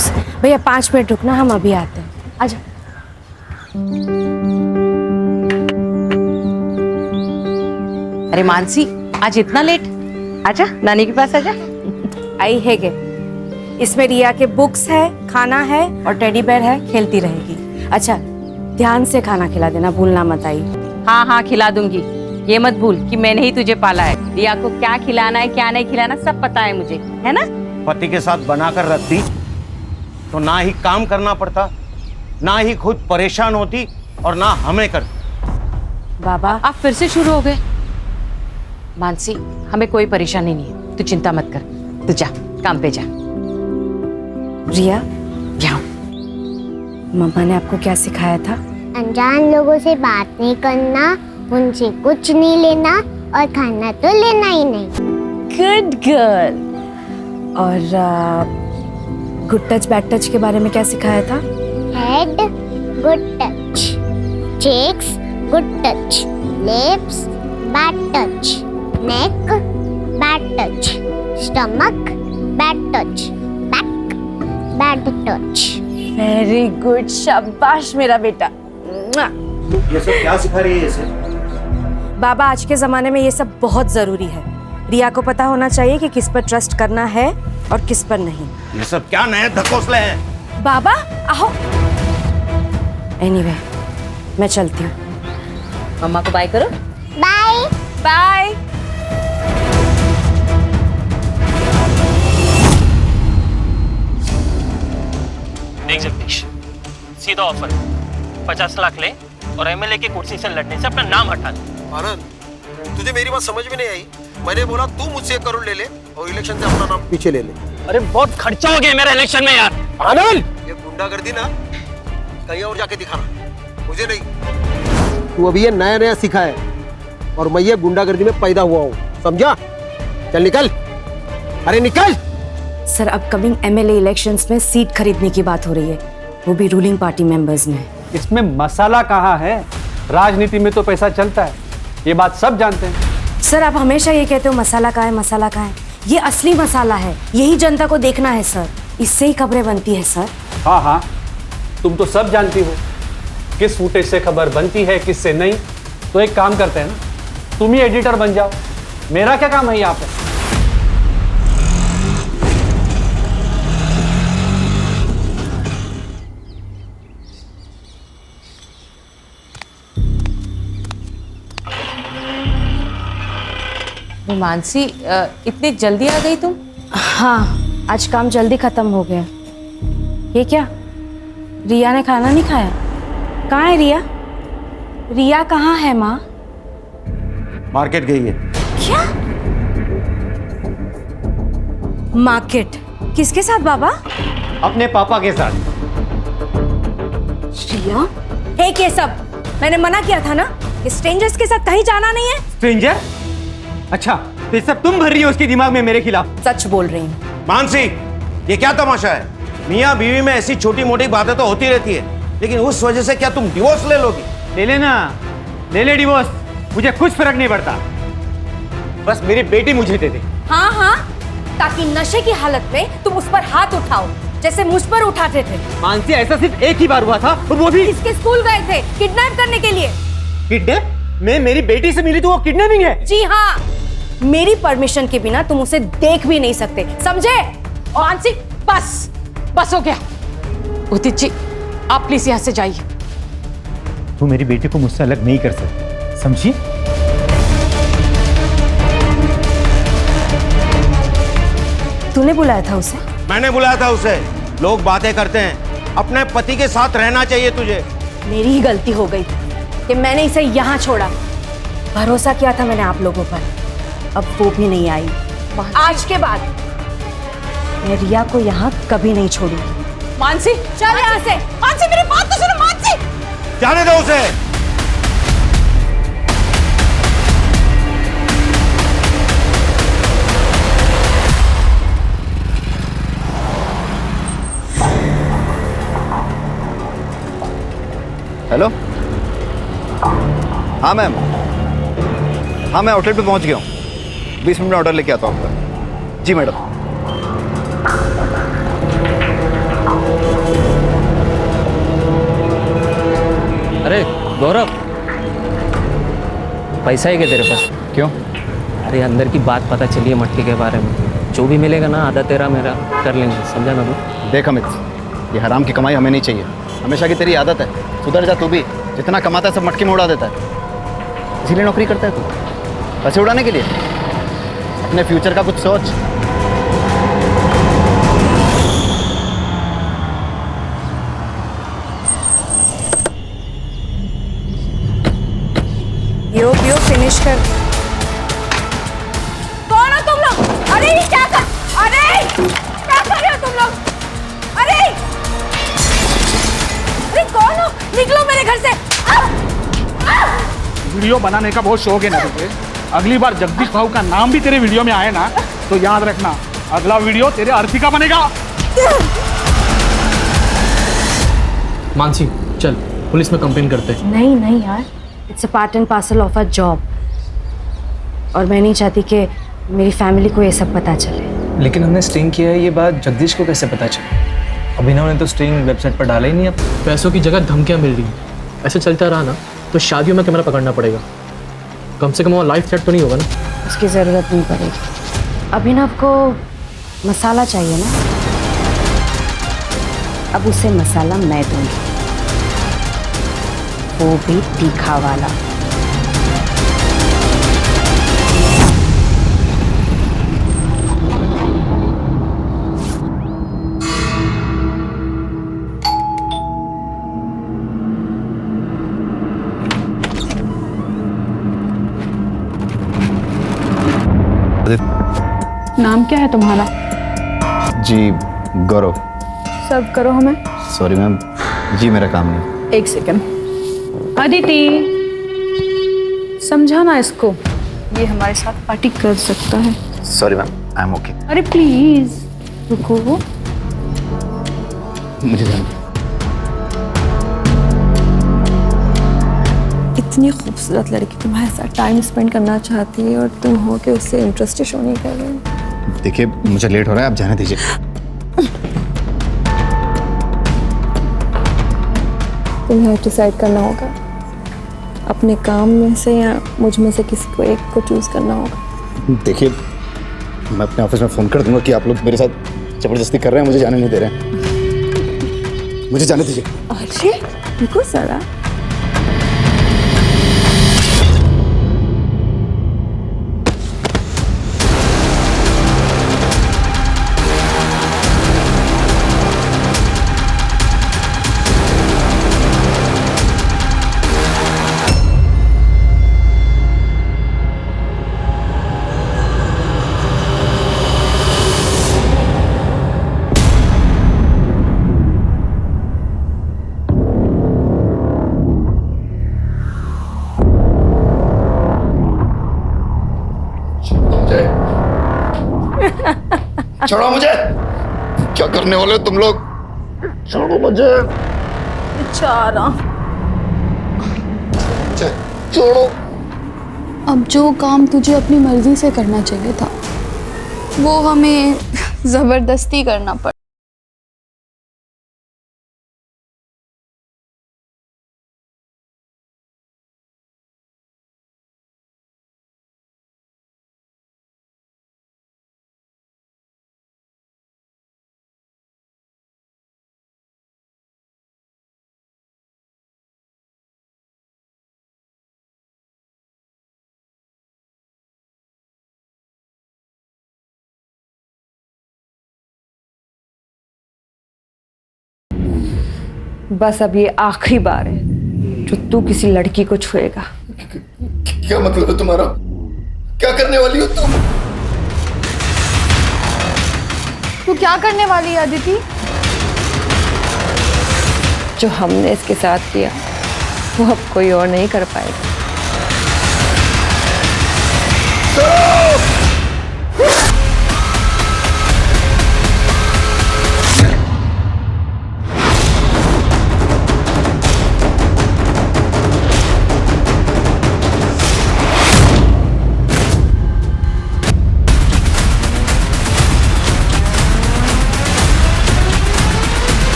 Excuse. भैया 5 minute रुकना, हम अभी आते हैं। आजा। अरे मानसी, आज इतना लेट? आजा, नानी के पास आजा। आई है गे। इसमें रिया के बुक्स है, खाना है और टेडी बेयर है, खेलती रहेगी। अच्छा, ध्यान से खाना खिला देना, भूलना मत आई। हाँ हाँ, खिला दूंगी। ये मत भूल कि मैंने ही तुझे पाला है। रिया को क्या खिलाना है क्या नहीं खिलाना सब पता है मुझे, है ना? पति के साथ बनाकर रखती तो ना ही काम करना पड़ता, ना ही खुद परेशान होती और ना हमें करती। बाबा आप फिर से शुरू हो गए। मानसी, हमें कोई परेशानी नहीं है, तू चिंता मत कर। तू जा, काम पे जा। रिया, जाओ। मम्मा ने आपको क्या सिखाया था? अनजान लोगों से बात नहीं करना, उनसे कुछ नहीं लेना और खाना तो लेना ही नहीं। Good girl. और गुड टच बैड टच के बारे में क्या सिखाया था? Head good touch, cheeks good touch, lips bad touch, neck bad touch, stomach bad touch, back bad touch. Very good, शाबाश मेरा बेटा। ये सब क्या सिखा रही है इसे? बाबा, आज के जमाने में ये सब बहुत जरूरी है। रिया को पता होना चाहिए कि किस पर ट्रस्ट करना है और किस पर नहीं। ये सब क्या नए धकोसले हैं? बाबा आओ। एनीवे, मैं चलती हूँ। मम्मा को बाय करो। Bye bye. देख जगदीश, सीधा ऑफर, 50 लाख ले और एमएलए की कुर्सी से लड़ने से अपना नाम हटा ले। आनंद, तुझे मेरी बात समझ में नहीं आई? मैंने बोला तू मुझसे 1 करोड़ ले ले और इलेक्शन से अपना नाम पीछे ले ले। अरे बहुत खर्चा हो गया मेरा इलेक्शन में यार। आनंद, ये गुंडागर्दी ना कहीं और जाके दिखाना, मुझे नहीं। तू अभी ये नया नया सीखा है और मैं ये गुंडागर्दी में पैदा हुआ हूँ, समझा? चल निकल, अरे निकल। सर, अपकमिंग एमएलए इलेक्शंस में सीट खरीदने की बात हो रही है, वो भी रूलिंग पार्टी मेंबर्स में। इसमें मसाला कहाँ है? राजनीति में तो पैसा चलता है, ये बात सब जानते हैं। सर, आप हमेशा ये कहते हो मसाला कहाँ है, मसाला कहाँ है। ये असली मसाला है, यही जनता को देखना है सर, इससे ही खबरें बनती है सर। हाँ हाँ, तुम तो सब जानती हो किस फुटेज से खबर बनती है किससे नहीं। तो एक काम करते हैं ना, तुम ही एडिटर बन जाओ, मेरा क्या काम है यहाँ पे? मानसी, इतनी जल्दी आ गई तुम? हाँ, आज काम जल्दी खत्म हो गया। ये क्या, रिया ने खाना नहीं खाया? कहाँ है रिया? रिया कहाँ है माँ? मार्केट गई है। क्या मार्केट? किसके साथ बाबा? अपने पापा के साथ। रिया, हे ये सब मैंने मना किया था ना कि स्ट्रेंजर्स के साथ कहीं जाना नहीं है। स्ट्रेंजर? अच्छा, तो ये सब तुम भर रही हो उसके दिमाग में मेरे खिलाफ? सच बोल रही हूँ। मानसी, ये क्या तमाशा है? मियाँ बीवी में ऐसी छोटी मोटी बातें तो होती रहती है, लेकिन उस वजह से क्या तुम डिवोर्स ले लोगी? ले लेना, ले ले डिवोर्स, मुझे कुछ फर्क नहीं पड़ता। बस मेरी बेटी मुझे दे दे। हाँ हाँ, ताकि नशे की हालत में तुम उस पर हाथ उठाओ जैसे मुझ पर उठाते थे। मानसी, ऐसा सिर्फ एक ही बार हुआ था और वो भी इसके स्कूल गए थे किडनैप करने के लिए। किडनैप? मैं मेरी बेटी से मिली तो वो किडनैपिंग है? जी हाँ, मेरी परमिशन के बिना तुम उसे देख भी नहीं सकते, समझे? मानसी, बस बस हो गया। उदित जी, आप प्लीज यहाँ से जाइए। तू मेरी बेटी को मुझसे अलग नहीं कर सकती, समझी? तूने बुलाया था उसे? मैंने बुलाया था उसे। लोग बातें करते हैं, अपने पति के साथ रहना चाहिए तुझे। मेरी ही गलती हो गई कि मैंने इसे यहाँ छोड़ा। भरोसा किया था मैंने आप लोगों पर, अब वो भी नहीं आई। आज के बाद मैं रिया को यहाँ कभी नहीं छोड़ूंगी। मानसी, चल यहाँ से। मानसी, मेरी बात तो सुनो। मानसी, जाने दो उसे। हेलो, हाँ मैम, हाँ मैं आउटलेट पे पहुंच गया हूँ। 20 मिनट में ऑर्डर लेके आता हूँ आपका। जी मैडम। गौरव, पैसा है क्या तेरे पास? क्यों? अरे अंदर की बात पता चली है मट्टी के बारे में। जो भी मिलेगा ना आधा तेरा मेरा कर लेंगे, समझा ना तू? देख अमित, ये हराम की कमाई हमें नहीं चाहिए। हमेशा की तेरी आदत है, सुधर जा तू भी। जितना कमाता है सब मटकी में उड़ा देता है। इसीलिए नौकरी करता है तू, पैसे उड़ाने के लिए। अपने फ्यूचर का कुछ सोच। पियो पियो, फिनिश कर। कौन हो तुम लोग? अरे ये क्या कर रहे हो तुम लोग? अरे कौन हो? निकलो मेरे घर से। वीडियो बनाने का बहुत शौक है ना तुझे? अगली बार जगदीश भाऊ का नाम भी तेरे वीडियो में आए ना तो याद रखना, अगला वीडियो तेरे अर्थी का बनेगा। मानसी चल पुलिस में कंप्लेन करते हैं। नहीं नहीं यार, it's a part and parcel of a job, और मैं नहीं चाहती कि मेरी फैमिली को ये सब पता चले। लेकिन हमने स्टिंग किया है, ये बात जगदीश को कैसे पता चली? अभिनव ने तो स्टिंग वेबसाइट पर डाला ही नहीं। अब पैसों की जगह धमकियां मिल रही हैं। ऐसे चलता रहा ना तो शादियों में कैमरा पकड़ना पड़ेगा। कम से कम वो लाइफ थ्रेट तो नहीं होगा ना? उसकी ज़रूरत नहीं पड़ेगी। अभिनव को मसाला चाहिए ना, अब उसे मसाला मैं दूंगी, वो भी तीखा वाला। नाम क्या है तुम्हारा? जी गौरव। सर्व करो हमें। सॉरी मैम, जी मेरा काम नहीं। एक सेकंड। अदिति, समझाना इसको, ये हमारे साथ पार्टी कर सकता है। Sorry ma'am, I am okay. अरे प्लीज रुको। मुझे जाना। इतनी खूबसूरत लड़की तुम्हारे साथ टाइम स्पेंड करना चाहती है और तुम हो के उससे इंटरेस्ट शो नहीं कर रहे। देखिए मुझे लेट हो रहा है, आप जाने दीजिए। तुम्हें डिसाइड करना होगा, अपने काम में से या मुझ में से किसी को एक को चूज करना होगा। देखिए मैं अपने ऑफिस में फ़ोन कर दूंगा कि आप लोग मेरे साथ ज़बरदस्ती कर रहे हैं, मुझे जाने नहीं दे रहे हैं। मुझे जाने दीजिए। अरे रुको जरा। छोड़ो मुझे। क्या करने वाले हो तुम लोग? छोड़ो मुझे। बेचारा। छोड़ो। अब जो काम तुझे अपनी मर्जी से करना चाहिए था वो हमें जबरदस्ती करना पड़ा। बस अब ये आखिरी बार है जो तू किसी लड़की को छुएगा। क्या मतलब है तुम्हारा? क्या करने वाली हो तुम? तू क्या करने वाली है अदिति? जो हमने इसके साथ किया वो अब कोई और नहीं कर पाएगा।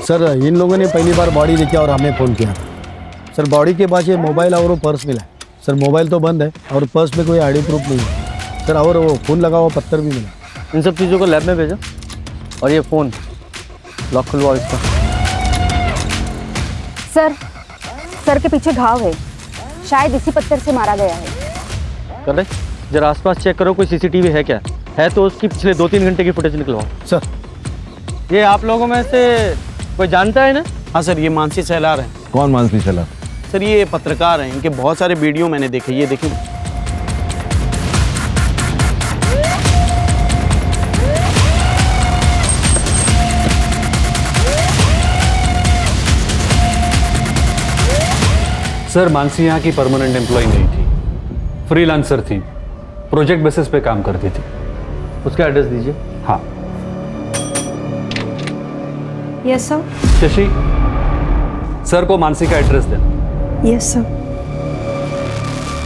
सर इन लोगों ने पहली बार बॉडी देखी और हमें फ़ोन किया था। सर बॉडी के पास ये मोबाइल और वो पर्स मिला। सर मोबाइल तो बंद है और पर्स में कोई आईडी प्रूफ नहीं है सर, और वो खून लगा हुआ पत्थर भी मिला। इन सब चीज़ों को लैब में भेजो और ये फ़ोन लॉक खुलवाओ इसका। सर के पीछे घाव है, शायद इसी पत्थर से मारा गया है। कर रहे जरा आसपास चेक करो, कोई सीसीटीवी है क्या? है तो उसकी पिछले 2-3 घंटे की फुटेज निकलवाओ। सर ये आप लोगों में से कोई जानता है ना? हाँ सर, ये मानसी सहलार हैं। कौन मानसी सहलार? सर ये पत्रकार हैं, इनके बहुत सारे वीडियो मैंने देखे, ये देखिए। सर मानसी यहाँ की परमानेंट एम्प्लॉय नहीं थी, फ्रीलांसर थी, प्रोजेक्ट बेसिस पे काम करती थी। उसका एड्रेस दीजिए। हाँ यस सर। शशि, सर को मानसी का एड्रेस देना। Yes sir.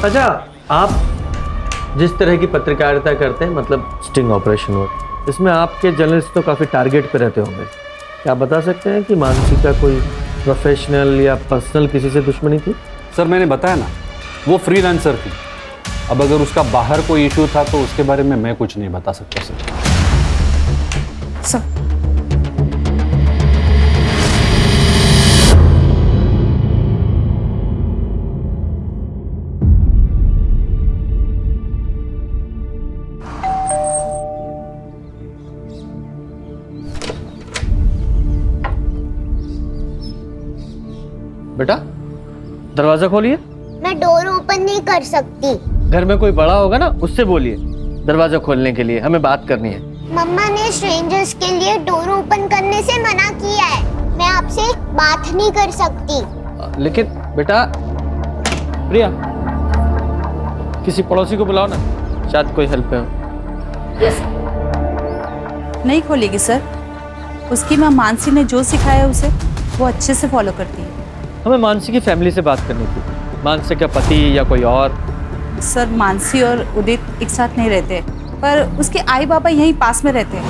अच्छा, आप जिस तरह की पत्रकारिता करते हैं, मतलब स्टिंग ऑपरेशन हो, इसमें आपके जर्नलिस्ट तो काफ़ी टारगेट पे रहते होंगे। क्या आप बता सकते हैं कि मानसी का कोई प्रोफेशनल या पर्सनल किसी से दुश्मनी थी? सर मैंने बताया ना, वो फ्रीलांसर थी। अब अगर उसका बाहर कोई इशू था तो उसके बारे में मैं कुछ नहीं बता सकता सर। बेटा दरवाजा खोलिए। मैं डोर ओपन नहीं कर सकती। घर में कोई बड़ा होगा ना, उससे बोलिए दरवाजा खोलने के लिए, हमें बात करनी है। मम्मा ने स्ट्रेंजर्स के लिए डोर ओपन करने से मना किया है। मैं आपसे बात नहीं कर सकती। लेकिन बेटा, प्रिया किसी पड़ोसी को बुलाओ ना, शायद कोई हेल्प है। नहीं खोलेगी सर, उसकी माँ मानसी ने जो सिखाया है उसे वो अच्छे से फॉलो करती है। हमें मानसी की फैमिली से बात करनी थी। मानसी का पति या कोई और? सर मानसी और उदित एक साथ नहीं रहते, पर उसके आई बाबा यहीं पास में रहते हैं।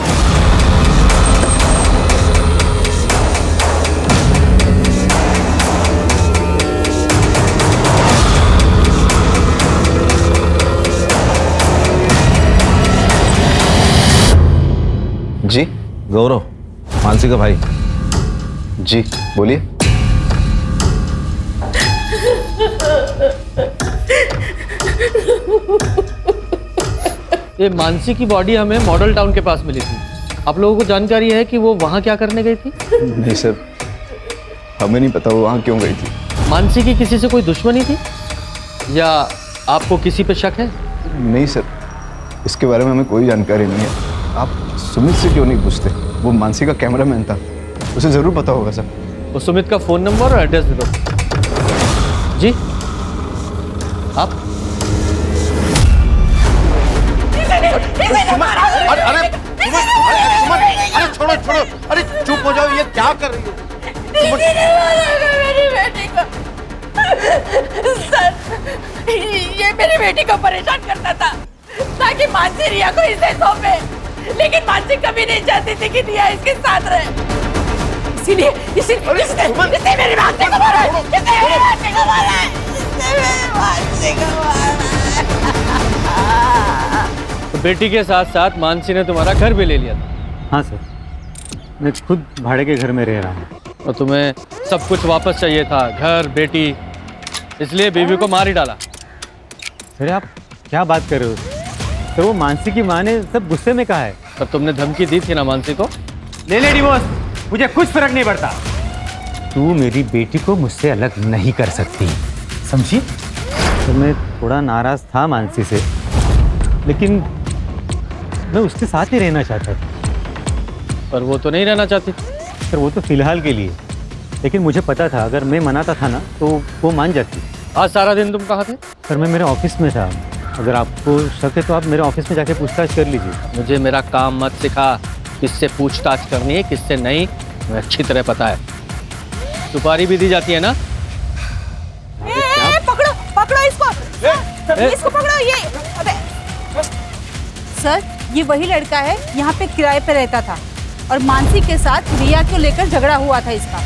जी गौरव, मानसी का भाई। जी बोलिए। ये मानसी की बॉडी हमें मॉडल टाउन के पास मिली थी। आप लोगों को जानकारी है कि वो वहाँ क्या करने गई थी? नहीं सर, हमें नहीं पता वो वहाँ क्यों गई थी। मानसी की किसी से कोई दुश्मनी थी या आपको किसी पे शक है? नहीं सर, इसके बारे में हमें कोई जानकारी नहीं है। आप सुमित से क्यों नहीं पूछते? वो मानसी का कैमरामैन था, उसे ज़रूर पता होगा सर। वो सुमित का फ़ोन नंबर और एड्रेस दे दो। जी आप? अरे छोड़ो छोड़ो, अरे चुप हो जाओ, ये क्या कर रही हो? मेरी बेटी को सर, ये मेरी बेटी को परेशान करता था ताकि मानसी रिया को इसे सौंपे, लेकिन मानसी कभी नहीं चाहती थी कि रिया इसके साथ रहे। इसीलिए इसने मेरी मानसी को मारा है, इसने मेरी मानसी को मारा है, इसने मेरी मानसी को मारा है। तो बेटी के साथ साथ मानसी ने तुम्हारा घर भी ले लिया था? हाँ सर, मैं खुद भाड़े के घर में रह रहा हूँ। और तुम्हें सब कुछ वापस चाहिए था, घर, बेटी, इसलिए बीवी को मार ही डाला? सर आप क्या बात कर रहे हो? सर वो मानसी की माँ ने सब गुस्से में कहा है। पर तुमने धमकी दी थी ना मानसी को? ले ले डिवोर्स, मुझे कुछ फर्क नहीं पड़ता। तू मेरी बेटी को मुझसे अलग नहीं कर सकती, समझी? तो मैं थोड़ा नाराज था मानसी से, लेकिन मैं उसके साथ ही रहना चाहता था। पर वो तो नहीं रहना चाहती। सर वो तो फिलहाल के लिए, लेकिन मुझे पता था अगर मैं मनाता था ना तो वो मान जाती। आज सारा दिन तुम कहाँ थे? सर मैं मेरे ऑफिस में था। अगर आपको शक है तो आप मेरे ऑफिस में जाके पूछताछ कर लीजिए। मुझे मेरा काम मत सिखा, किससे पूछताछ करनी है किससे नहीं मुझे अच्छी तरह पता है। सुपारी भी दी जाती है ना? पकड़ो पकड़ो इसको, इसको पकड़ो। ये अबे सर ये वही लड़का है, यहाँ पे किराए पे रहता था। और मानसी के साथ रिया को लेकर झगड़ा हुआ था इसका।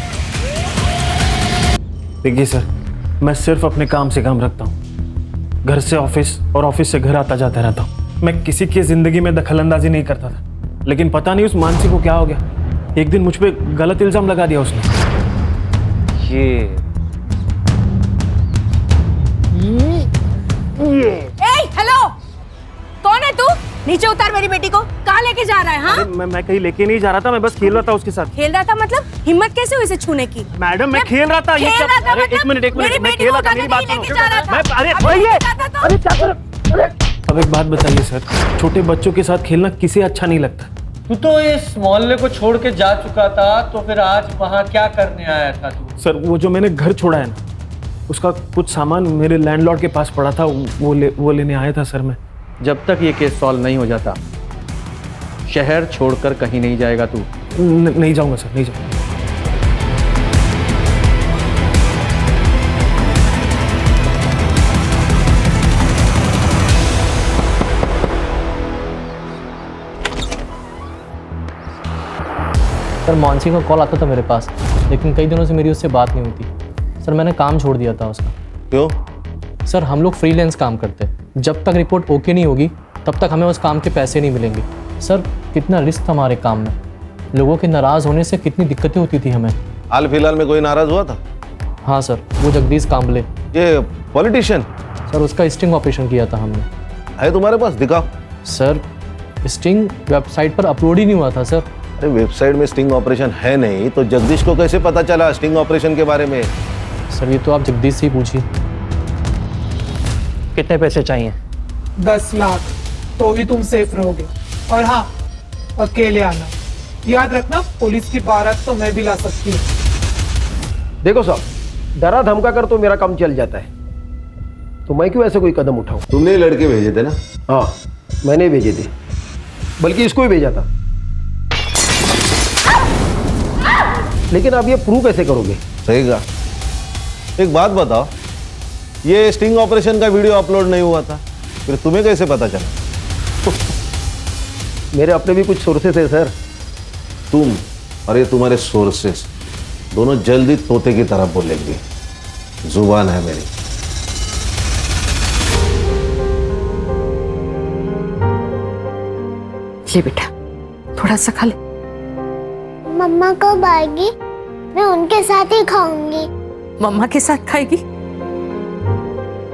देखिए सर, मैं सिर्फ अपने काम से काम रखता हूँ। घर से ऑफिस और ऑफिस से घर आता जाता रहता हूँ। मैं किसी की जिंदगी में दखलंदाजी नहीं करता था, लेकिन पता नहीं उस मानसी को क्या हो गया। एक दिन मुझ पे गलत इल्जाम लगा दिया उसने। हेलो, कौन है तू? नीचे उतार मेरी बेटी को। कहाँ लेके जा रहा है? हाँ, मैं कहीं लेके नहीं जा रहा था, मैं बस खेल रहा था उसके साथ। खेल रहा था मतलब? हिम्मत कैसे हुई इसे छूने की? मैडम मैं खेल रहा था। खेल रहा था अरे मतलब? एक मिनट मैं खेल रहा था, मेरी बात सुनो। अब एक बात बताइए सर, छोटे बच्चों के साथ खेलना किसे अच्छा नहीं लगता? तू तो इस मोहल्ले को छोड़ के जा चुका था, तो फिर आज वहाँ क्या करने आया था तू? सर वो जो मैंने घर छोड़ा है ना, उसका कुछ सामान मेरे लैंडलॉर्ड के पास पड़ा था, वो लेने आया था सर मैं। जब तक ये केस सॉल्व नहीं हो जाता, शहर छोड़कर कहीं नहीं जाएगा तू। नहीं जाऊंगा सर, नहीं जाऊंगा। सर मानसी का कॉल आता था मेरे पास, लेकिन कई दिनों से मेरी उससे बात नहीं होती। सर मैंने काम छोड़ दिया था उसका। क्यों? सर हम लोग फ्रीलांस काम करते हैं, जब तक रिपोर्ट ओके नहीं होगी तब तक हमें उस काम के पैसे नहीं मिलेंगे। सर कितना रिस्क था हमारे काम में, लोगों के नाराज़ होने से कितनी दिक्कतें होती थी हमें। हाल फिलहाल में कोई नाराज हुआ था? हाँ सर, वो जगदीश कांबले, ये पॉलिटिशियन। सर उसका स्टिंग ऑपरेशन किया था हमने। है तुम्हारे पास? दिखाओ। सर स्टिंग वेबसाइट पर अपलोड ही नहीं हुआ था सर। अरे वेबसाइट में स्टिंग ऑपरेशन है नहीं तो जगदीश को कैसे पता चला स्टिंग ऑपरेशन के बारे में? सर ये तो आप जगदीश से ही पूछिए। कितने पैसे चाहिए? 10 लाख, तो भी तुम सेफ रहोगे। और हाँ, अकेले आना। याद रखना, पुलिस की बारात तो मैं भी ला सकती हूँ। देखो साहब, डरा धमका कर तो मेरा काम चल जाता है, तो मैं क्यों ऐसे कोई कदम उठाऊं? तुमने लड़के भेजे थे ना? हाँ मैंने भेजे थे, बल्कि इसको ही भेजा था। लेकिन आप ये प्रूव कैसे करोगे? सही कहा। एक बात बताओ, ये स्टिंग ऑपरेशन का वीडियो अपलोड नहीं हुआ था, फिर तुम्हें कैसे पता चला? मेरे अपने भी कुछ सोर्सेस है सर। तुम और ये तुम्हारे सोर्सेस दोनों जल्दी तोते की तरह बोलेंगे। जुबान है मेरी। ले बेटा, थोड़ा सा खा ले। मम्मा कब आएगी? मैं उनके साथ ही खाऊंगी। मम्मा के साथ खाएगी?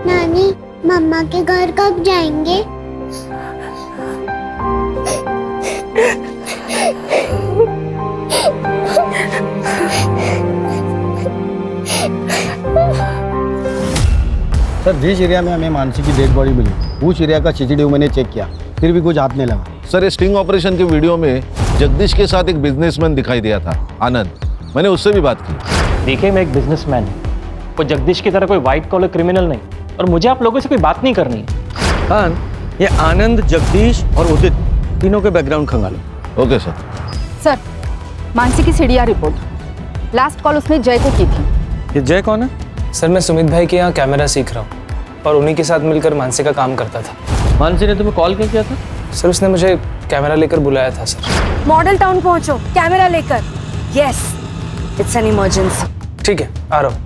नानी, मम्मा के घर कब जाएंगे? सर जिस एरिया में हमें मानसी की डेड बॉडी मिली, उस एरिया का सीसीटीवी मैंने चेक किया, फिर भी कुछ हाथ नहीं लगा। सर ये स्टिंग ऑपरेशन के वीडियो में जगदीश के साथ एक बिजनेसमैन दिखाई दिया था, आनंद। मैंने उससे भी बात की। देखिए मैं एक बिजनेसमैन हूँ, वो जगदीश की तरह कोई व्हाइट कॉलर क्रिमिनल नहीं, और मुझे आप लोगों से कोई बात नहीं करनी है। हाँ, ये आनंद, जगदीश और उदित तीनों के बैकग्राउंड खंगालो। Okay sir. सर, मानसी की सीडीआर रिपोर्ट। लास्ट कॉल उसने जय को की थी। ये जय कौन है? सर मैं सुमित भाई के यहाँ कैमरा सीख रहा हूँ और उन्हीं के साथ मिलकर मानसी का काम करता था। मानसी ने तुम्हें कॉल क्यों किया था? सर उसने मुझे कैमरा लेकर बुलाया था सर। मॉडल टाउन पहुंचो, कैमरा लेकर। Yes, it's an emergency. ठीक है, आ रहा हूँ।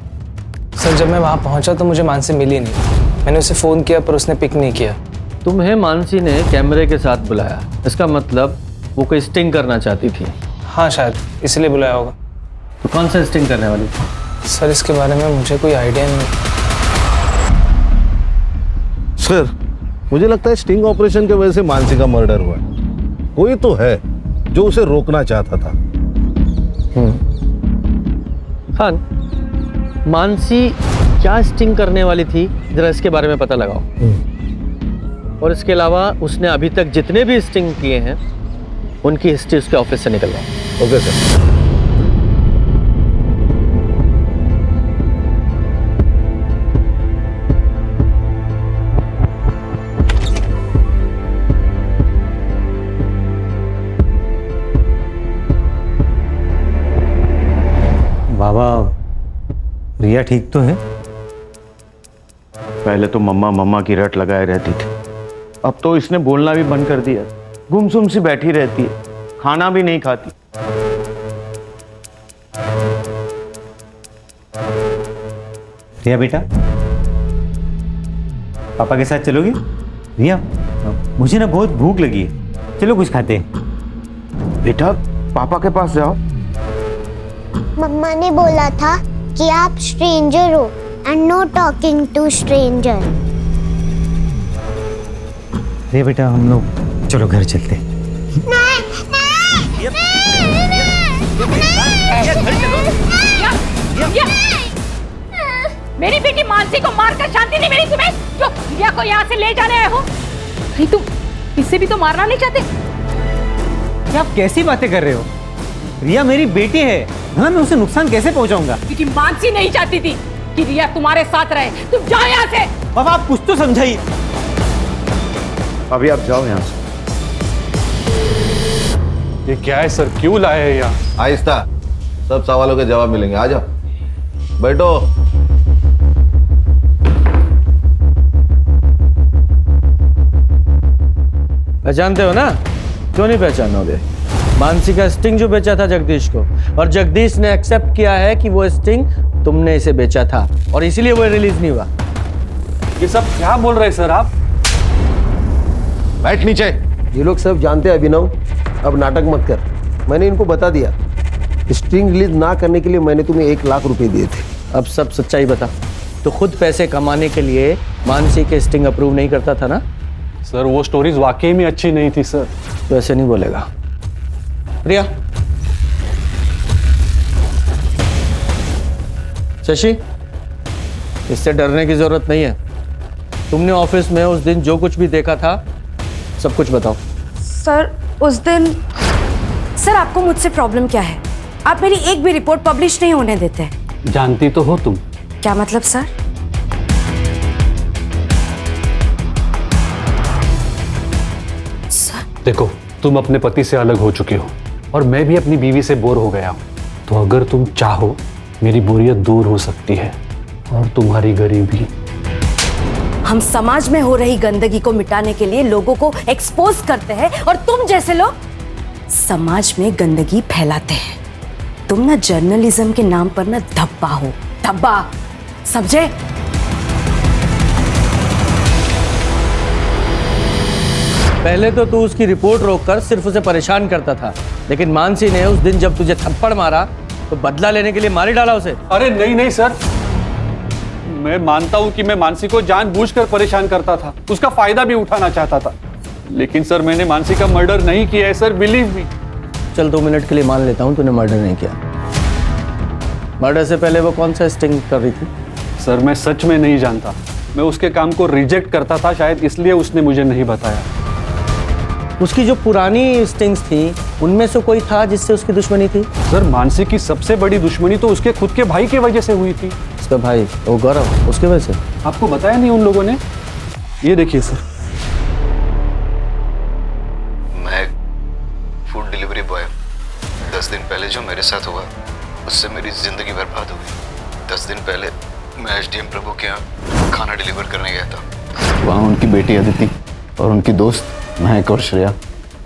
सर जब मैं वहाँ पहुँचा तो मुझे मानसी मिली नहीं। मैंने उसे फ़ोन किया पर उसने पिक नहीं किया। तुम्हें मानसी ने कैमरे के साथ बुलाया, इसका मतलब वो कोई स्टिंग करना चाहती थी। हाँ शायद इसलिए बुलाया होगा। तो कौन सा स्टिंग करने वाली थी? सर इसके बारे में मुझे कोई आइडिया नहीं। सर मुझे लगता है स्टिंग ऑपरेशन की वजह से मानसी का मर्डर हुआ है। कोई तो है जो उसे रोकना चाहता था। हाँ, मानसी क्या स्टिंग करने वाली थी, जरा इसके बारे में पता लगाओ। और इसके अलावा उसने अभी तक जितने भी स्टिंग किए हैं उनकी हिस्ट्री उसके ऑफिस से निकलवाओ। Okay sir. बाबा, रिया ठीक तो है? पहले तो मम्मा मम्मा की रट लगाए रहती थी, अब तो इसने बोलना भी बंद कर दिया। गुमसुम सी बैठी रहती है, खाना भी नहीं खाती। रिया बेटा, पापा के साथ चलोगी? रिया, मुझे ना बहुत भूख लगी है, चलो कुछ खाते हैं। बेटा पापा के पास जाओ। मम्मा ने बोला था कि आप स्ट्रेंजर हो and no talking to stranger. Riya बेटा, हम लोग चलो घर चलते हैं। मेरी बेटी मानसी को मारकर शांति नहीं मिली तुम्हें, जो रिया को यहाँ से ले जाने आए हो? नहीं, तुम इसे भी तो मारना नहीं चाहते? आप कैसी बातें कर रहे हो? रिया मेरी बेटी है, भला मैं उसे नुकसान कैसे पहुंचाऊंगा? क्योंकि मानसी नहीं चाहती थी कि रिया तुम्हारे साथ रहे। तुम जाओ यहाँ से। पापा आप कुछ तो समझाइए। अभी आप जाओ यहाँ से। ये क्या है सर, क्यों लाए हैं यहाँ? आहिस्ता, सब सवालों के जवाब मिलेंगे। आ जाओ, बैठो। पहचानते हो ना? क्यों नहीं पहचानोगे? मानसी का स्टिंग जो बेचा था जगदीश को, और जगदीश ने एक्सेप्ट किया है कि वो स्टिंग तुमने इसे बेचा था और इसीलिए वो रिलीज नहीं हुआ। ये सब क्या बोल रहे हैं सर आप? बैठ नीचे। ये लोग सब जानते हैं अभिनव, अब नाटक मत कर। मैंने इनको बता दिया, स्ट्रिंग रिलीज ना करने के लिए मैंने तुम्हें 1 लाख रुपए दिए थे। अब सब सच्चाई बता। तो खुद पैसे कमाने के लिए मानसी के स्टिंग अप्रूव नहीं करता था ना? सर वो स्टोरीज वाकई में अच्छी नहीं थी सर। तो ऐसे नहीं बोलेगा। रिया, शशि, इससे डरने की जरूरत नहीं है। तुमने ऑफिस में उस दिन जो कुछ भी देखा था सब कुछ बताओ। सर उस दिन, सर आपको मुझसे प्रॉब्लम क्या है? आप मेरी एक भी रिपोर्ट पब्लिश नहीं होने देते। जानती तो हो तुम। क्या मतलब सर? देखो, तुम अपने पति से अलग हो चुके हो और मैं भी अपनी बीवी से बोर हो गया हूं। तो अगर तुम चाहो मेरी बोरियत दूर हो सकती है और तुम्हारी गरीबी। हम समाज में हो रही गंदगी को मिटाने के लिए लोगों को एक्सपोज करते हैं और तुम जैसे लोग समाज में गंदगी फैलाते हैं। तुम ना जर्नलिज्म के नाम पर ना धब्बा हो, धब्बा, समझे? पहले तो तू उसकी रिपोर्ट रोककर सिर्फ उसे परेशान करता था, लेकिन मानसी ने उस दिन जब तुझे थप्पड़ मारा तो बदला लेने के लिए मार ही डाला उसे। अरे नहीं नहीं सर, मैं मानता हूं कि मैं मानसी को जानबूझकर परेशान करता था, उसका फायदा भी उठाना चाहता था, लेकिन सर मैंने मानसी का मर्डर नहीं किया है सर, बिलीव मी। चल 2 मिनट के लिए मान लेता हूं तूने मर्डर नहीं किया। मर्डर से पहले वो कौन सा स्टिंग कर रही थी? सर मैं सच में नहीं जानता, मैं उसके काम को रिजेक्ट करता था, शायद इसलिए उसने मुझे नहीं बताया। उसकी जो पुरानी स्टिंग्स थी उनमें से कोई था जिससे उसकी दुश्मनी थी? सर मानसी की सबसे बड़ी दुश्मनी तो उसके खुद के भाई की वजह से हुई थी। उसका भाई वो गौरव, उसके वजह से? आपको बताया नहीं उन लोगों ने? ये देखिए सर। मैं फूड डिलीवरी बॉय, 10 दिन पहले जो मेरे साथ हुआ उससे मेरी जिंदगी बर्बाद हो गई। 10 दिन पहले मैं एसडीएम प्रभु के यहाँ खाना डिलीवर करने गया था। वहाँ उनकी बेटी अदिति और उनकी दोस्त महक और श्रेया,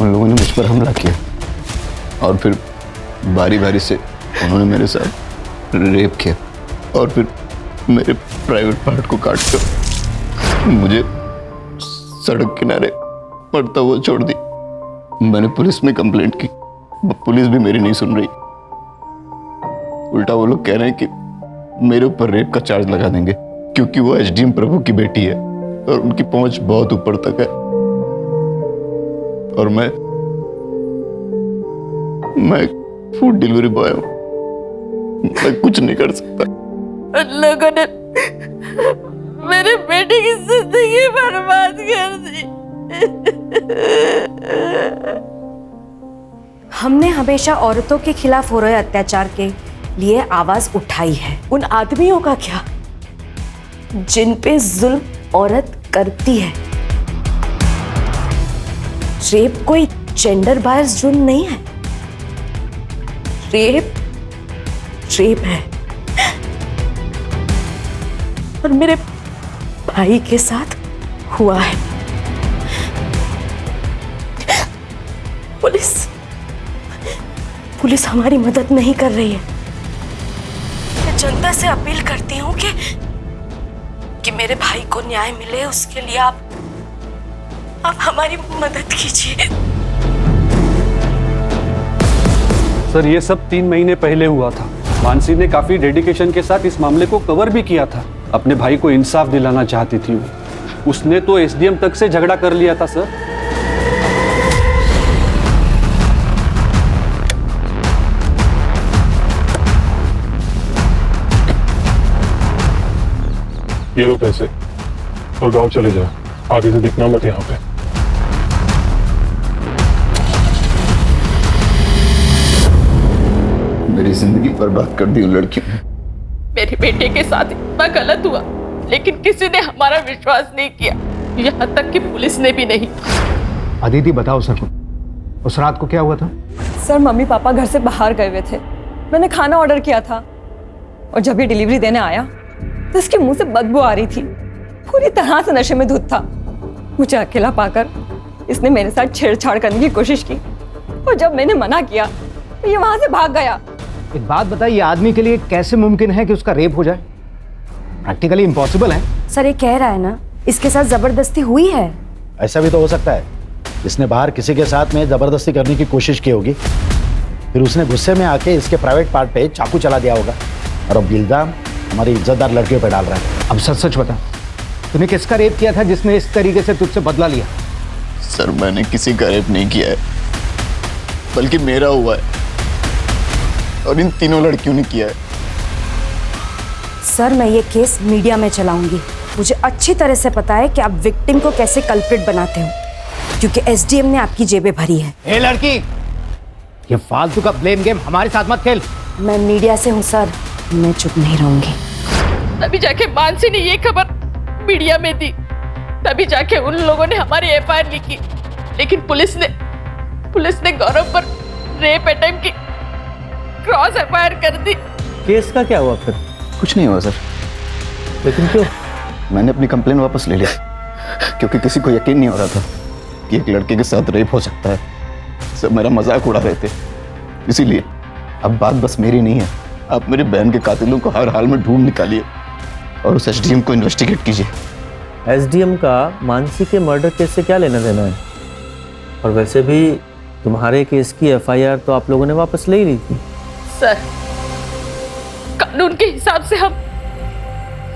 उन लोगों ने मुझ पर हमला किया और फिर बारी बारी से उन्होंने मेरे साथ रेप किया और फिर मेरे प्राइवेट पार्ट को काट कर मुझे सड़क किनारे मरता हुआ छोड़ दी। मैंने पुलिस में कंप्लेंट की, पुलिस भी मेरी नहीं सुन रही। उल्टा वो लोग कह रहे हैं कि मेरे ऊपर रेप का चार्ज लगा देंगे क्योंकि वो एसडीएम प्रभु की बेटी है और उनकी पहुंच बहुत ऊपर तक है और मैं फूड डिलीवरी बॉय हूं, मैं कुछ नहीं कर सकता। उन लोगों ने मेरे बेटे की जिंदगी बर्बाद कर दी। हमने हमेशा औरतों के खिलाफ हो रहे अत्याचार के लिए आवाज उठाई है। उन आदमियों का क्या जिन पे जुल्म औरत करती है? रेप कोई जेंडर बायस जुर्म नहीं है। रेप रेप है और मेरे भाई के साथ हुआ है। पुलिस हमारी मदद नहीं कर रही है। मैं जनता से अपील करती हूँ कि कि मेरे भाई को न्याय मिले, उसके लिए आप हमारी मदद कीजिए। सर ये सब 3 महीने पहले हुआ था। मानसी ने काफी डेडिकेशन के साथ इस मामले को कवर भी किया था। अपने भाई को इंसाफ दिलाना चाहती थी वो। उसने तो एसडीएम तक से झगड़ा कर लिया था सर। ये लो पैसे और गांव चले जाओ, आगे से दिखना मत यहाँ पे। मेरी जिंदगी बर्बाद कर दी उन लड़कियों ने। मेरे बेटे के साथ इतना गलत हुआ, लेकिन किसी ने हमारा विश्वास नहीं किया, यहाँ तक कि पुलिस ने भी नहीं। अदिति बताओ सर को, उस रात को क्या हुआ था? सर मम्मी पापा घर से बाहर गए हुए थे। मैंने खाना ऑर्डर किया था और जब ये डिलीवरी देने आया तो इसके मुंह से बदबू आ रही थी। पूरी तरह से नशे में धुत था। मुझे अकेला पाकर इसने मेरे साथ छेड़छाड़ करने की कोशिश की और जब मैंने मना किया तो ये वहां से भाग गया। एक बात बताइए, आदमी के लिए कैसे मुमकिन है कि उसका रेप हो जाए? प्रैक्टिकली इम्पॉसिबल है। सर ये कह रहा है ना इसके साथ जबरदस्ती हुई है। ऐसा भी तो हो सकता है, इसने बाहर किसी के साथ में जबरदस्ती करने की कोशिश की होगी, फिर उसने गुस्से में आके इसके प्राइवेट पार्ट पे चाकू चला दिया होगा और अब इल्जाम हमारी इज्जतदार लड़कियों पे डाल रहा है। अब सच सच बता, तूने किसका रेप किया था जिसने इस तरीके से तुझसे बदला लिया? सर मैंने किसी का रेप नहीं किया है, बल्कि मेरा हुआ है और इन तीनों लड़कियों ने किया है। सर मैं ये केस मीडिया में चलाऊंगी। मुझे अच्छी तरह से पता है कि आप विक्टिम को कैसे कल्प्रिट बनाते हो, क्योंकि एसडीएम ने आपकी जेबें भरी है। ए लड़की, ये फालतू का ब्लेम गेम हमारे साथ मत खेल। मैं मीडिया से हूँ सर, मैं चुप नहीं रहूंगी। तभी जाके मानसी ने ये खबर मीडिया में दी, तभी जाके उन लोगों ने हमारी एफआईआर लिखी, लेकिन पुलिस ने गौरव पर रेप अटेम्प्ट की क्रॉस एफआईआर कर दी। केस का क्या हुआ फिर? कुछ नहीं हुआ सर। लेकिन क्यों? मैंने अपनी कंप्लेन वापस ले लिया, क्योंकि किसी को यकीन नहीं हो रहा था कि एक लड़के के साथ रेप हो सकता है। सब मेरा मजाक उड़ा रहे थे। इसीलिए अब बात बस मेरी नहीं है, आप मेरी बहन के कातिलों को हर हाल में ढूंढ निकालिए और उस एसडीएम को इन्वेस्टिगेट कीजिए। एसडीएम का मानसी के मर्डर केस से क्या लेना देना है? और वैसे भी तुम्हारे केस की एफआईआर तो आप लोगों ने वापस ले ही ली थी। सर कानून के हिसाब से हम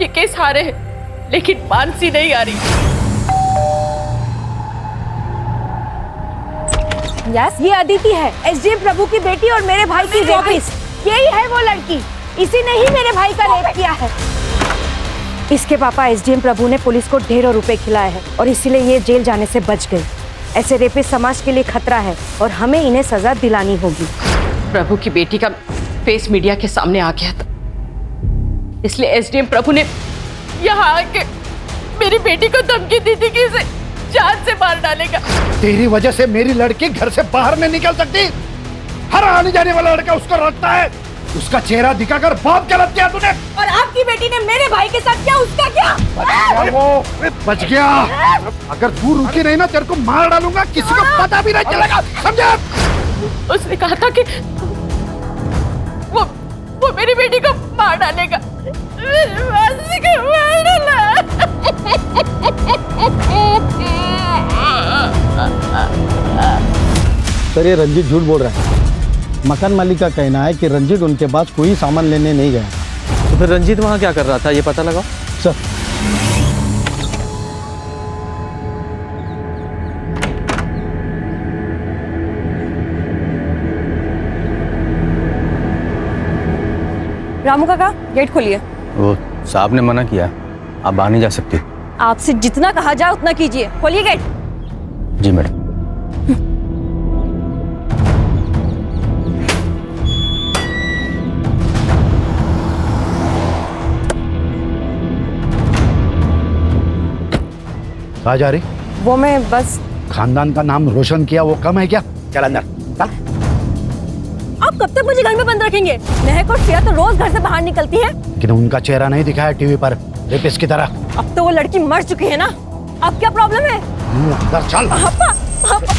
ये केस हारे हैं, लेकिन मानसी नहीं आ रही। यस ये अदिति है, एसडीएम प्रभु की बेटी और मेरे भाई की रेपिस्ट। यही है वो लड़की, इसी ने ही मेरे भाई का रेप किया है। इसके पापा एसडीएम प्रभु ने पुलिस को ढेरों रुपए खिलाए हैं और इसीलिए ये जेल जाने से बच गई। ऐसे रेपिस्ट समाज के लिए खतरा है और हमें इन्हें सजा दिलानी होगी। प्रभु की बेटी का फेस मीडिया के सामने आ गया था, इसलिए एसडीएम प्रभु ने यहाँ आके मेरी बेटी को धमकी दी थी कि इसे जान से मार डालेगा। तेरी वजह से मेरी लड़की घर से बाहर नहीं निकल सकती। हर आने जाने वाला लड़का उसको रखता है। उसका चेहरा दिखाकर बहुत गलत किया तूने। और आपकी बेटी ने मेरे भाई के साथ क्या, उसका क्या? बच गया। अगर तू रुकी नहीं ना, तेरे को मार डालूंगा, किसी को पता भी नहीं चलेगा, समझा? उसने कहा था कि वो मेरी बेटी को मार डालेगा। मानसी को मार डाला। सर ये रंजीत झूठ बोल रहा है। मकान मालिक का कहना है कि रंजीत उनके पास कोई सामान लेने नहीं गया। तो फिर रंजीत वहाँ क्या कर रहा था, ये पता लगाओ सर। रामू काका गेट खोलिए। वो साहब ने मना किया, आप बाहर नहीं जा सकती। आपसे जितना कहा जाए उतना कीजिए, खोलिए गेट। जी मैडम। कहाँ जा रही? वो मैं बस खानदान का नाम रोशन किया वो कम है क्या? चल अंदर चल। आप कब तक मुझे घर में बंद रखेंगे? महक और श्रेया तो रोज घर से बाहर निकलती है। लेकिन उनका चेहरा नहीं दिखाया टीवी पर रेपिस्ट की तरह। अब तो वो लड़की मर चुकी है ना, अब क्या प्रॉब्लम है? अंदर चल। पापा, पापा।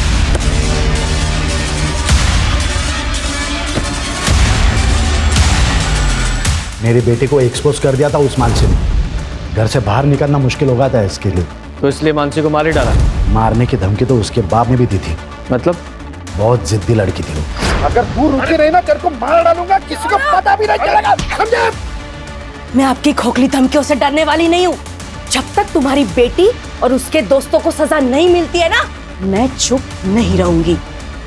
मेरी बेटी को एक्सपोज कर दिया था उस मानसी ने, घर से बाहर निकलना मुश्किल हो गया था इसके लिए। तो इसलिए मानसी को मार ही डाला? मारने की धमकी तो उसके बाप ने भी दी थी। मतलब? बहुत जिद्दी लड़की थी वो। अगर तू रुकी रही ना तेरे को मार डालूंगा, किसी को पता भी नहीं चलेगा, समझे? मैं आपकी खोखली धमकियों से डरने वाली नहीं हूँ। जब तक तुम्हारी बेटी और उसके दोस्तों को सजा नहीं मिलती है ना, मैं चुप नहीं रहूंगी।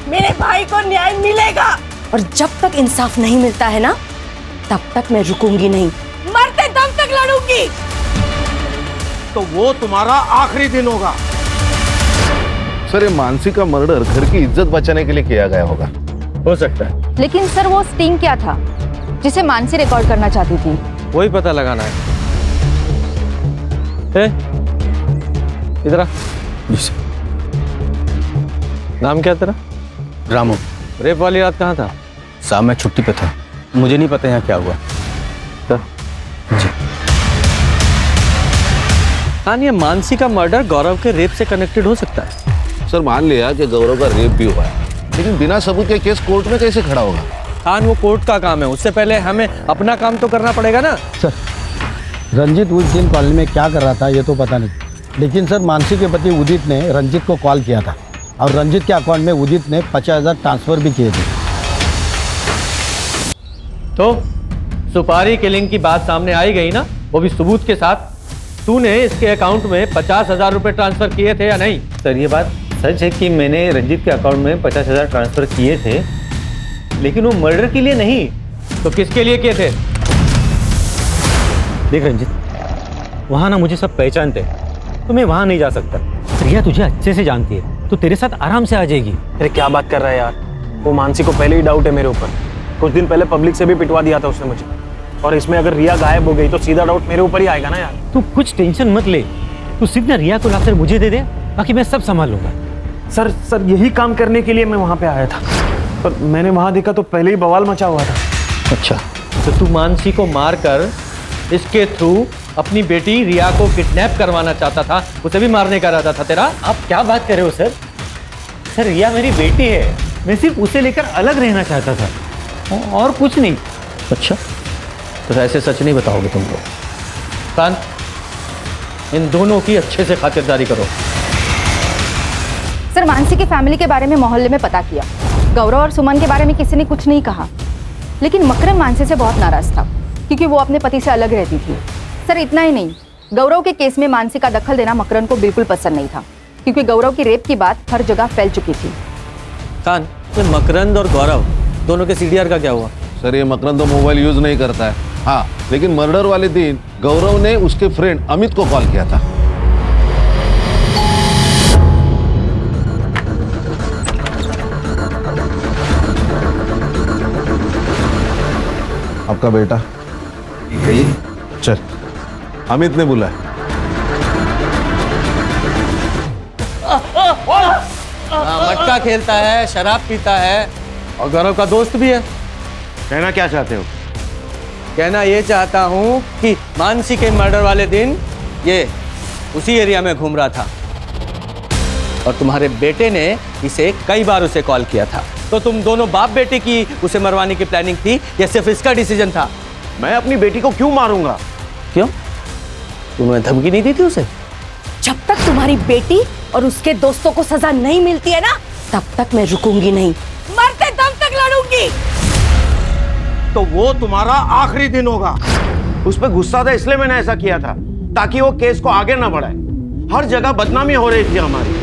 मेरे भाई को न्याय मिलेगा, और जब तक इंसाफ नहीं मिलता है ना, तब तक मैं रुकूंगी नहीं, मरते दम तक लड़ूंगी। तो वो तुम्हारा आखिरी दिन होगा। सर, ये मानसी का मर्डर घर की इज्जत बचाने के लिए किया गया होगा। हो सकता है। लेकिन सर वो स्टिंग क्या था जिसे मानसी रिकॉर्ड करना चाहती थी? वही पता लगाना है। इधर आ। नाम क्या तेरा? रामू। रेप वाली रात कहाँ था? शाम में छुट्टी पे था, मुझे नहीं पता यहाँ क्या हुआ। जी हाँ, ये मानसी का मर्डर गौरव के रेप से कनेक्टेड हो सकता है। सर, मान लिया कि गौरव का रेप भी हुआ है, लेकिन बिना सबूत के केस कोर्ट में कैसे खड़ा होगा? हाँ, वो कोर्ट का काम है, उससे पहले हमें अपना काम तो करना पड़ेगा ना। सर, रंजित उस दिन कॉलेज में क्या कर रहा था ये तो पता नहीं, लेकिन सर मानसी के पति उदित ने रंजित को कॉल किया था, और रंजित के अकाउंट में उदित ने 50,000 ट्रांसफर भी किए थे। तो सुपारी किलिंग की बात सामने आई गई ना, वो भी सबूत के साथ। तूने इसके अकाउंट में 50,000 रुपए ट्रांसफर किए थे या नहीं? सर, ये बात सच है कि मैंने रंजीत के अकाउंट में 50,000 ट्रांसफर किए थे, लेकिन वो मर्डर के लिए नहीं। तो किसके लिए किए थे? देख रंजीत, वहाँ ना मुझे सब पहचानते हैं, तो मैं वहाँ नहीं जा सकता। रिया तुझे अच्छे से जानती है, तो तेरे साथ आराम से आ जाएगी। अरे क्या बात कर रहा है यार, वो मानसी को पहले ही डाउट है मेरे ऊपर। कुछ दिन पहले पब्लिक से भी पिटवा दिया था उसने मुझे, और इसमें अगर रिया गायब हो गई तो सीधा डाउट मेरे ऊपर ही आएगा ना यार। तू कुछ टेंशन मत ले, तू सीधा रिया को लाकर मुझे दे दे, बाकी मैं सब संभाल लूंगा। सर यही काम करने के लिए मैं वहाँ पे आया था, पर मैंने वहाँ देखा तो पहले ही बवाल मचा हुआ था। अच्छा, तो तू मानसी को मारकर इसके थ्रू अपनी बेटी रिया को किडनैप करवाना चाहता था, उसे भी मारने का इरादा था तेरा? आप क्या बात कर रहे हो सर? सर, रिया मेरी बेटी है, मैं सिर्फ उसे लेकर अलग रहना चाहता था, और कुछ नहीं। अच्छा, तो ऐसे सच नहीं बताओगे तुम लोग? कान, इन दोनों की अच्छे से खातिरदारी करो। सर, मानसी की फैमिली के बारे में मोहल्ले में पता किया, गौरव और सुमन के बारे में किसी ने कुछ नहीं कहा, लेकिन मकरन मानसी से बहुत नाराज था क्योंकि वो अपने पति से अलग रहती थी। सर, इतना ही नहीं, गौरव के केस में मानसी का दखल देना मकरन को बिल्कुल पसंद नहीं था, क्योंकि गौरव की रेप की बात हर जगह फैल चुकी थी। कान, ये मकरंद और गौरव दोनों के सीडीआर का क्या हुआ? सर, ये मकरंद तो मोबाइल यूज नहीं करता है। हाँ, लेकिन मर्डर वाले दिन गौरव ने उसके फ्रेंड अमित को कॉल किया था। आपका बेटा चल, अमित ने बुलाया। मटका खेलता है, शराब पीता है, और गौरव का दोस्त भी है। कहना क्या चाहते हो? कहना ये चाहता हूँ कि मानसी के मर्डर वाले दिन ये उसी एरिया में घूम रहा था, और तुम्हारे बेटे ने इसे कई बार उसे कॉल किया था। तो तुम दोनों बाप बेटे की उसे मरवाने की प्लानिंग थी या सिर्फ इसका डिसीजन था? मैं अपनी बेटी को क्यों मारूंगा? क्यों? तुमने धमकी नहीं दी थी उसे? जब तक तुम्हारी बेटी और उसके दोस्तों को सजा नहीं मिलती है ना, तब तक मैं रुकूंगी नहीं, मरते दम तक लड़ूंगी। तो वो तुम्हारा आखिरी दिन होगा। उस पर गुस्सा था इसलिए मैंने ऐसा किया था, ताकि वो केस को आगे ना बढ़ाए। हर जगह बदनामी हो रही थी हमारी।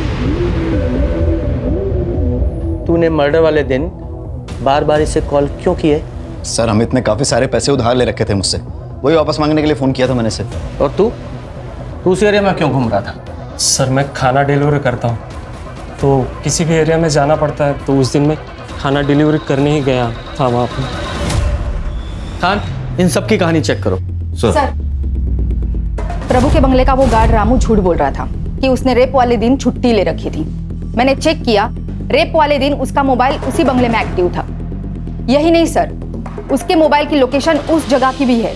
तूने मर्डर वाले दिन बार बार इसे कॉल क्यों किए? सर, अमित ने काफी सारे पैसे उधार ले रखे थे मुझसे, वही वापस मांगने के लिए फोन किया था मैंने से। और तू उस एरिया में क्यों घूम रहा था? सर, मैं खाना डिलीवरी करता हूँ, तो किसी भी एरिया में जाना पड़ता है, तो उस दिन मैं खाना डिलीवरी करने ही गया था वहाँ पर। खान, इन सब की कहानी चेक करो। सर, प्रभु के बंगले का वो गार्ड रामू झूठ बोल रहा था कि उसने रेप वाले दिन छुट्टी ले रखी थी। मैंने चेक किया, रेप वाले दिन उसका मोबाइल उसी बंगले में एक्टिव था। यही नहीं सर, उसके मोबाइल की लोकेशन उस जगह की भी है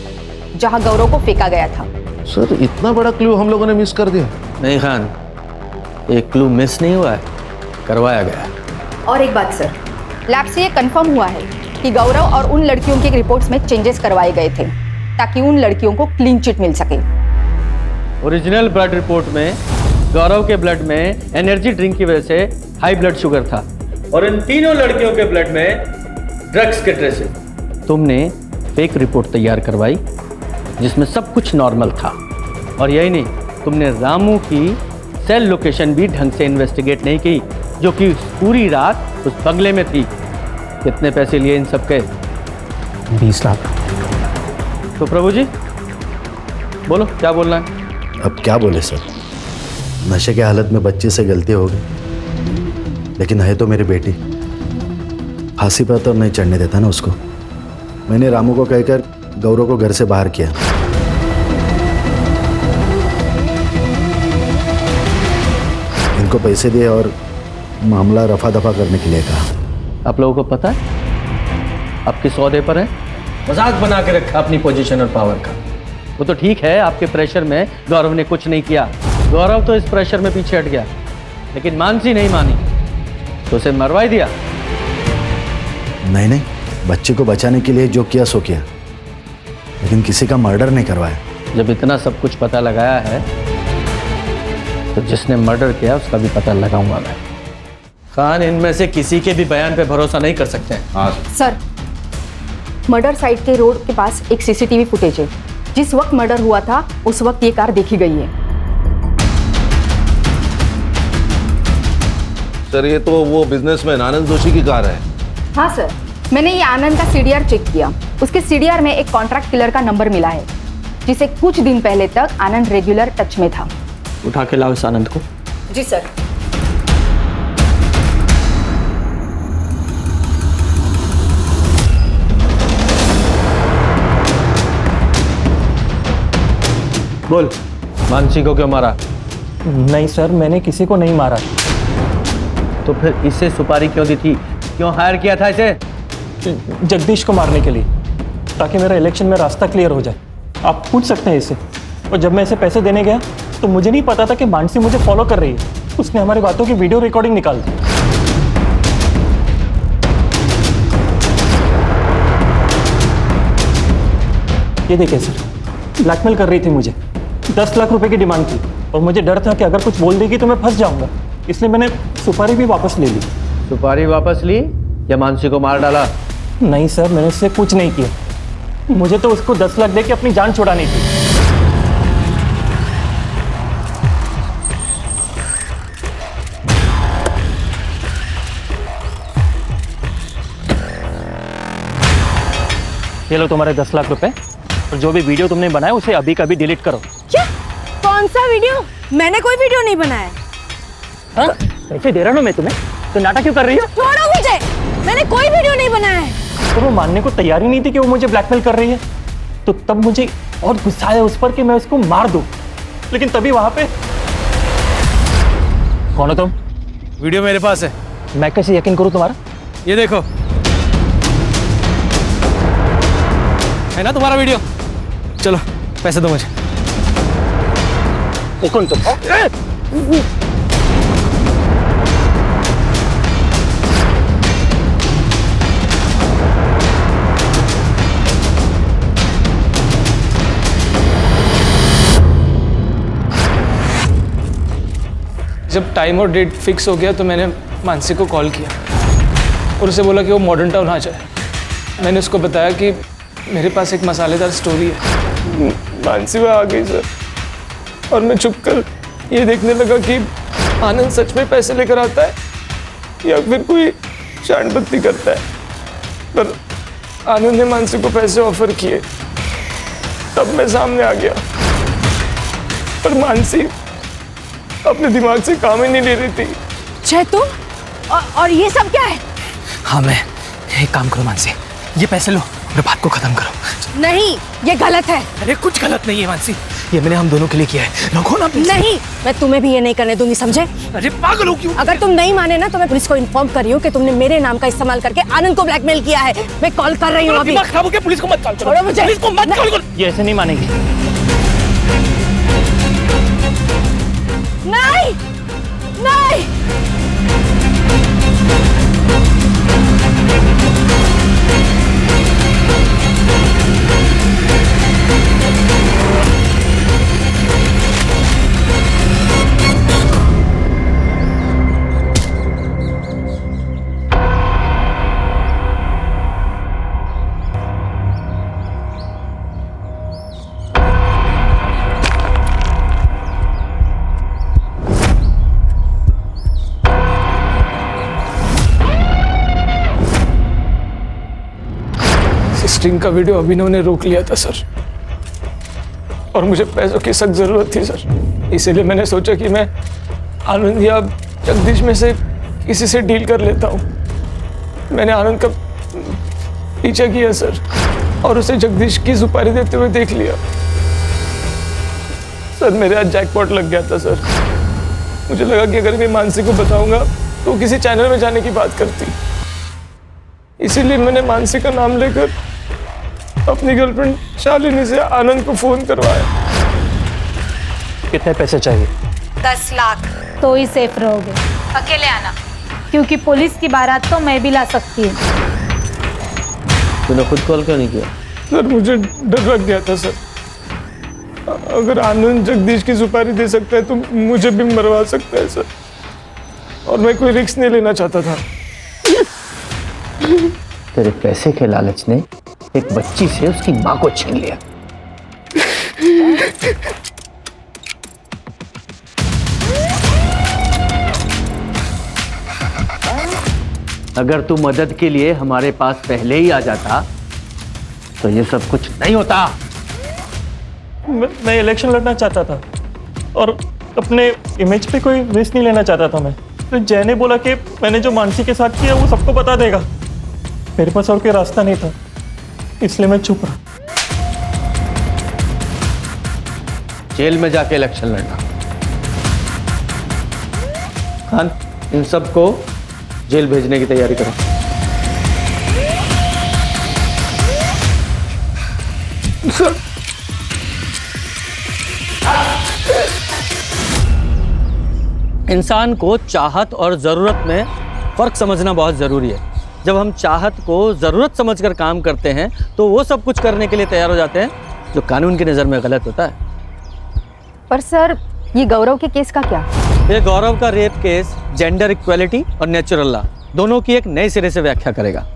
जहां गौरव को फेंका गया था। सर, इतना बड़ा क्लू हम लोगों ने मिस कर दिया। नहीं खान, एक क्लू मिस नहीं हुआ है, करवाया गया। और एक बात सर, लैब से ये कंफर्म हुआ है कि गौरव और उन लड़कियों की रिपोर्ट्स में चेंजेस करवाए गए थे ताकि उन लड़कियों को क्लीन चिट मिल सके। ओरिजिनल ब्लड रिपोर्ट में गौरव के ब्लड में एनर्जी ड्रिंक की वजह से हाई ब्लड शुगर था और इन तीनों लड़कियों के ब्लड में ड्रग्स के ट्रेसेस। तुमने फेक रिपोर्ट तैयार करवाई जिसमें सब कुछ नॉर्मल था। और यही नहीं, तुमने रामू की सेल लोकेशन भी ढंग से इन्वेस्टिगेट नहीं की, जो कि पूरी रात उस बंगले में थी। कितने पैसे लिए इन सब के? 20 लाख। तो प्रभु जी बोलो, क्या बोलना है? अब क्या बोले सर, नशे के हालत में बच्चे से गलती हो गई, लेकिन है तो मेरी बेटी। फांसी पर तो नहीं चढ़ने देता ना उसको। मैंने रामू को कहकर गौरव को घर से बाहर किया। इनको पैसे दिए और मामला रफा दफा करने के लिए कहा। आप लोगों को पता है आप किस औहदे पर हैं? मजाक बना के रखा अपनी पोजीशन और पावर का। वो तो ठीक है, आपके प्रेशर में गौरव ने कुछ नहीं किया। गौरव तो इस प्रेशर में पीछे हट गया, लेकिन मानसी नहीं मानी तो उसे मरवा दिया। नहीं नहीं, बच्चे को बचाने के लिए जो किया सो किया, लेकिन किसी का मर्डर नहीं करवाया। जब इतना सब कुछ पता लगाया है तो जिसने मर्डर किया उसका भी पता लगाऊंगा मैं। खान, इनमें से किसी के भी बयान पे भरोसा नहीं कर सकते हैं। सर, मर्डर साइट के रोड के पास एक सीसीटीवी फुटेज है। जिस वक्त मर्डर हुआ था उस वक्त ये कार देखी गई है। सर ये तो वो बिजनेसमैन आनंद जोशी की कार है। हाँ सर, मैंने ये आनंद का सीडीआर चेक किया। उसके सीडीआर में एक कॉन्ट्रैक्ट किलर का नंबर मिला है, जिसे कुछ दिन पहले तक आनंद रेगुलर टच में था। उठा के लाओ इस आनंद को। जी सर। बोल, मानसी को क्यों मारा? नहीं सर, मैंने किसी को नहीं मारा। तो फिर इसे सुपारी क्यों दी थी? क्यों हायर किया था इसे? जगदीश को मारने के लिए, ताकि मेरा इलेक्शन में रास्ता क्लियर हो जाए। आप पूछ सकते हैं इसे। और जब मैं इसे पैसे देने गया तो मुझे नहीं पता था कि मानसी मुझे फॉलो कर रही है। उसने हमारी बातों की वीडियो रिकॉर्डिंग निकाल दी। ये देखिए सर, ब्लैकमेल कर रही थी मुझे। 10 लाख रुपए की डिमांड थी और मुझे डर था कि अगर कुछ बोल देगी तो मैं फंस जाऊंगा, इसलिए मैंने सुपारी भी वापस ले ली। सुपारी वापस ली या मानसी को मार डाला? नहीं सर, मैंने उससे कुछ नहीं किया। मुझे तो उसको 10 लाख दे के अपनी जान छुड़ानी थी। ये लो तुम्हारे 10 लाख रुपए, और जो भी वीडियो तुमने बनाया उसे अभी का अभी डिलीट करो। क्या? कौन सा वीडियो? मैंने कोई वीडियो नहीं बनाया। हाँ? पैसे दे रहा हूँ मैं तुम्हें, तो नाटक क्यों कर रही हो? छोड़ो मुझे, मैंने कोई वीडियो नहीं बनाया है। तो वो मानने को तैयार ही नहीं थी कि वो मुझे ब्लैकमेल कर रही है, तो तब मुझे और गुस्सा आया उस पर कि मैं उसको मार दूं। लेकिन तभी वहां पे, कौन हो तुम? वीडियो मेरे पास है। मैं कैसे यकीन करूं तुम्हारा? ये देखो, है ना तुम्हारा वीडियो? चलो पैसे दो मुझे। कौन तुम? जब टाइम और डेट फिक्स हो गया तो मैंने मानसी को कॉल किया और उसे बोला कि वो मॉडर्न टाउन आ जाए। मैंने उसको बताया कि मेरे पास एक मसालेदार स्टोरी है। मानसी वहाँ आ गई सर, और मैं चुप कर ये देखने लगा कि आनंद सच में पैसे लेकर आता है या फिर कोई शांडभक्ति करता है। पर आनंद ने मानसी को पैसे ऑफर किए, तब मैं सामने आ गया। पर मानसी अपने दिमाग से काम ही नहीं ले रही थी। जय तुम? और ये सब क्या है? हाँ, मैं एक काम करो मानसी, ये पैसे लो और बात को खत्म करो। नहीं, ये गलत है। अरे कुछ गलत नहीं है मानसी, ये मैंने हम दोनों के लिए किया है। रखो ना पैसे। नहीं, मैं तुम्हें भी ये नहीं करने दूंगी, समझे? अरे पागल हो क्यों? अगर तुम नहीं माने ना तो मैं पुलिस को इन्फॉर्म कर रही हूँ कि तुमने मेरे नाम का इस्तेमाल करके आनंद को ब्लैकमेल किया है। मैं कॉल कर रही हूँ अभी। दिमाग खराब हो गया, पुलिस को मत कॉल करो। छोड़ो मुझे। पुलिस को मत कॉल करो। ये ऐसे नहीं मानेगी। नहीं, नहीं। स्टिंग का वीडियो अभिनव ने रोक लिया था सर, और मुझे पैसों की सख्त जरूरत थी सर। इसीलिए मैंने सोचा कि मैं आनंद या जगदीश में से किसी से डील कर लेता हूँ। मैंने आनंद का पीछा किया सर, और उसे जगदीश की सुपारी देते हुए देख लिया। सर मेरे आज जैकपॉट लग गया था सर। मुझे लगा कि अगर मैं मानसी को बताऊंगा तो वो किसी चैनल में जाने की बात करती, इसीलिए मैंने मानसी का नाम लेकर अपनी गर्लफ्रेंड शालिनी से आनंद को फोन करवाया। कितने पैसे चाहिए? 10 लाख। तो ही सेफ रहोगे। अकेले आना, क्योंकि पुलिस की बारात तो मैं भी ला सकती हूँ। तूने खुद कॉल क्यों नहीं किया? सर मुझे डर लग गया था सर, अगर आनंद जगदीश की सुपारी दे सकता है तो मुझे भी मरवा सकता है सर, और मैं कोई रिस्क नहीं लेना चाहता था। तेरे पैसे के लालच ने एक बच्ची से उसकी माँ को छीन लिया। अगर तू मदद के लिए हमारे पास पहले ही आ जाता तो ये सब कुछ नहीं होता। मैं इलेक्शन लड़ना चाहता था और अपने इमेज पे कोई रिस्क नहीं लेना चाहता था मैं। तो जय ने बोला कि मैंने जो मानसी के साथ किया वो सबको बता देगा। मेरे पास और कोई रास्ता नहीं था, इसलिए मैं चुप रहा। जेल में जाके इलेक्शन लड़ना। खान, इन सबको जेल भेजने की तैयारी करो। इंसान को चाहत और ज़रूरत में फ़र्क समझना बहुत ज़रूरी है। जब हम चाहत को ज़रूरत समझकर काम करते हैं तो वो सब कुछ करने के लिए तैयार हो जाते हैं जो कानून की नज़र में गलत होता है। पर सर, ये गौरव के केस का क्या? ये गौरव का रेप केस जेंडर इक्वलिटी और नेचुरल लॉ दोनों की एक नए सिरे से व्याख्या करेगा।